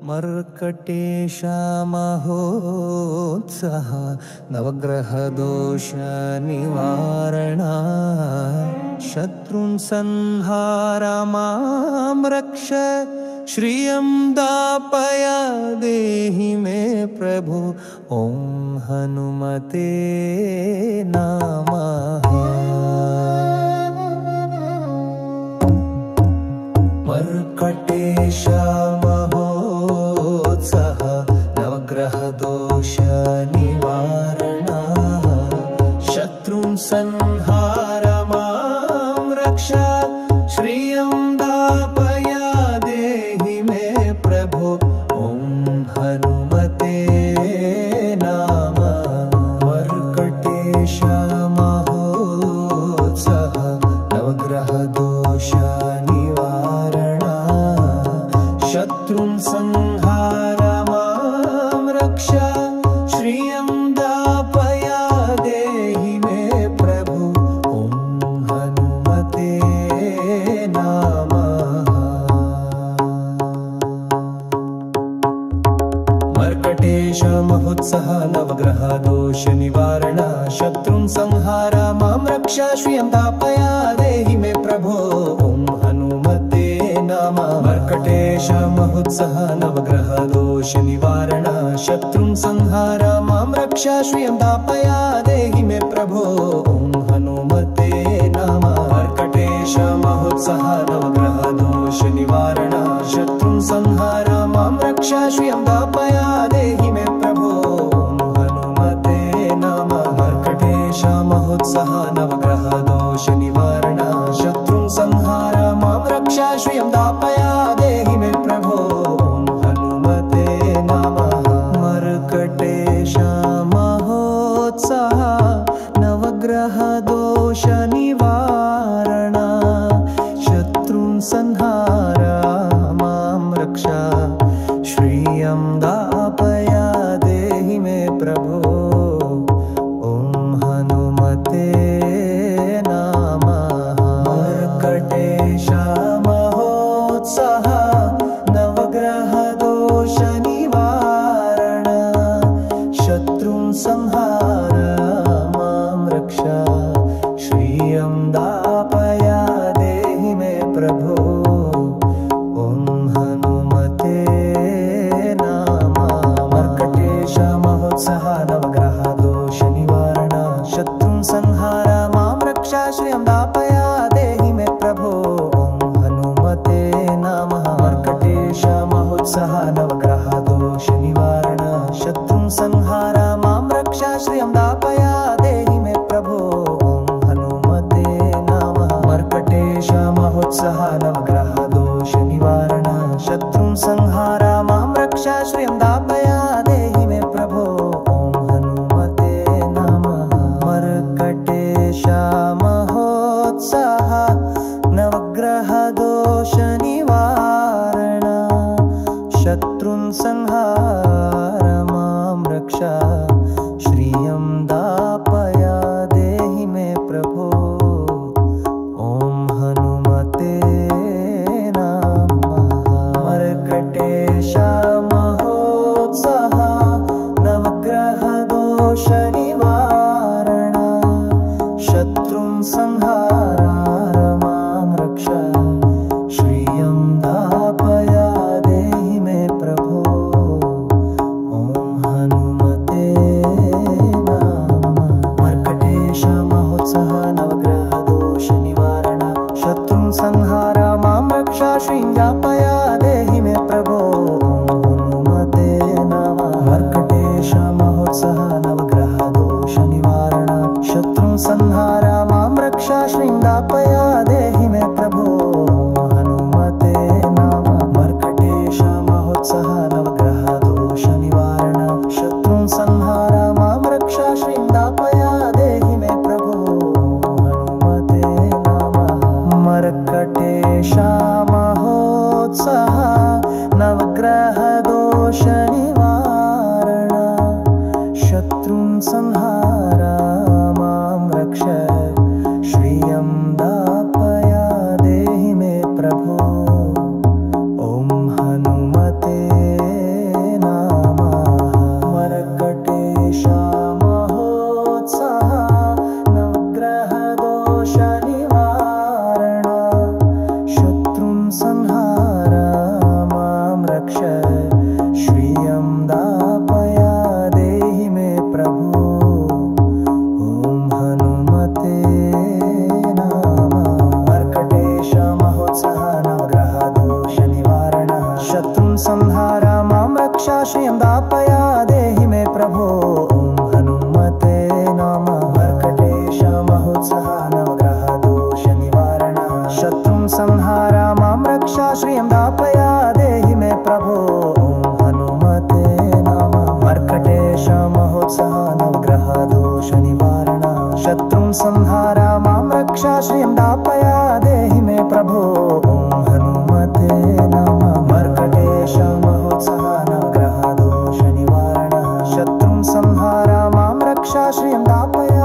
मर्कटेश महोत्सव नवग्रह दोष निवारण शत्रुन् संहार मां रक्ष श्रियं दापय देहि मे प्रभु ॐ हनुमते नमः। मर्कटेश महोत्सव नवग्रह दोष निवारण शत्रुन् संहार मां रक्ष श्रियं दापय देहि मे प्रभु ॐ हनुमते नमः। मर्कटेश महोत्सव नवग्रह दोष निवारण शत्रुन् संहार मां रक्ष श्रियं दापय देहि मे प्रभु ॐ हनुमते नमः। मर्कटेश महोत्सव नवग्रह दोष निवारण शत्रुन् संहार मां रक्ष श्रियं दापय देहि मे प्रभु ॐ हनुमते नमः। मर्कटेश महोत्सव नवग्रह दोष निवारण शत्रुन् संहार मां रक्ष श्रियं दापय देहि मे प्रभु ॐ हनुमते नमः। मर्कटेश महोत्सव नवग्रह दोष निवारण शत्रुन् संहार मां रक्ष श्रियं दापय देहि मे प्रभु ॐ हनुमते नमः। मर्कटेश महोत्सव नवग्रह दोष निवारण शत्रुन् संहार मां रक्ष श्रियं दापय देहि मे प्रभु ॐ हनुमते नमः। मर्कटेश महोत्सव नवग्रह दोष निवारण शत्रुन् संहार मां रक्ष श्रियं दापय देहि मे प्रभु ॐ हनुमते नमः। मर्कटेश महोत्सव नवग्रह दोष निवारण शत्रुन् संहार मां रक्ष श्रियं दापय देहि मे प्रभु ॐ हनुमते नमः। मर्कटेश महोत्सव नवग्रह दोष निवारण शत्रुन् संहार मां रक्ष श्रियं दापय देहि मे प्रभु ॐ हनुमते नमः। मर्कटेश महोत्सव नवग्रह दोष निवारण शत्रुन् संहार मां रक्ष श्रियं दापय देहि मे प्रभु ॐ हनुमते नमः। मर्कटेश महोत्सव नवग्रह दोष निवारण शत्रुन् संहार मां रक्ष श्रियं दापय देहि मे प्रभु ॐ हनुमते नमः। मर्कटेश महोत्सव नवग्रह दोष निवारण शत्रुन् संहार मां रक्ष श्रियं दापय देहि मे प्रभु ॐ हनुमते नमः। मर्कटेश महोत्सव नवग्रह दोष निवारण शत्रुन् संहार मां रक्ष श्रियं दापय देहि मे प्रभु ॐ हनुमते नमः। मर्कटेश महोत्सव नवग्रह दोष निवारण शत्रुन् संहार मां रक्ष श्रियं दापय देहि मे प्रभु ॐ हनुमते नमः। मर्कटेश महोत्सव नवग्रह दोष निवारण शत्रुन् संहार मां रक्ष श्रियं दापय देहि मे प्रभु हनुमते नमः। मर्कटेश महोत्सव नवग्रह दोष निवारण शत्रुन् संहार मां रक्ष श्रियं दापय देहि मे प्रभु हनुमते नमः। मर्कटेश महोत्सव नवग्रह दोष निवारण शत्रुन् संहार मां रक्ष शत्रुं संहार मां रक्षा श्रियं दापय देहि मे प्रभो ॐ हनुमते नमः मर्कटेश महोत्सव नवग्रह दोष निवारणः शत्रुं संहार मां रक्षा श्रियं दापय